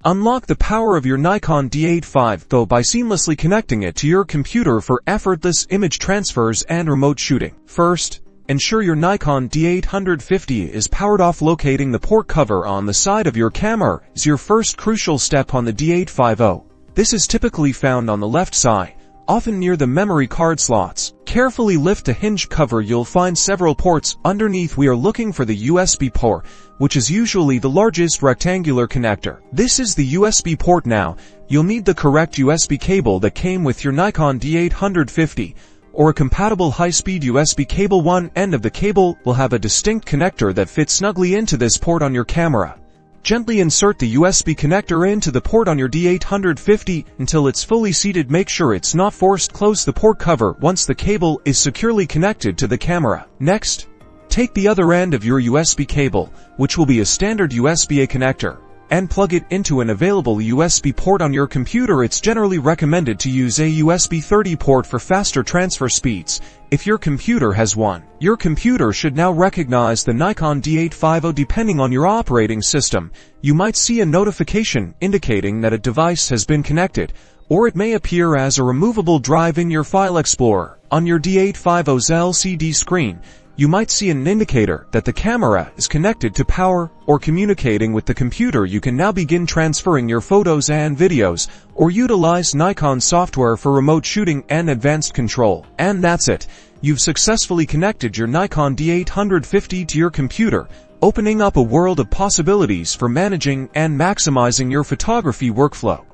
Unlock the power of your Nikon D850 by seamlessly connecting it to your computer for effortless image transfers and remote shooting. First, ensure your Nikon D850 is powered off. Locating the port cover on the side of your camera is your first crucial step on the D850. This is typically found on the left side, often near the memory card slots. Carefully lift the hinge cover. You'll find several ports underneath. We are looking for the USB port, which is usually the largest rectangular connector. This is the USB port. Now, you'll need the correct USB cable that came with your Nikon D850, or a compatible high-speed USB cable. One end of the cable will have a distinct connector that fits snugly into this port on your camera. Gently insert the USB connector into the port on your D850 until it's fully seated. Make sure it's not forced. Close the port cover once the cable is securely connected to the camera. Next, take the other end of your USB cable, which will be a standard USB-A connector, and plug it into an available USB port on your computer. It's generally recommended to use a USB 30 port for faster transfer speeds, if your computer has one. Your computer should now recognize the Nikon D850. Depending on your operating system, you might see a notification indicating that a device has been connected, or it may appear as a removable drive in your file explorer. On your D850's LCD screen, you might see an indicator that the camera is connected to power or communicating with the computer. You can now begin transferring your photos and videos, or utilize Nikon software for remote shooting and advanced control. And that's it. You've successfully connected your Nikon D850 to your computer, opening up a world of possibilities for managing and maximizing your photography workflow.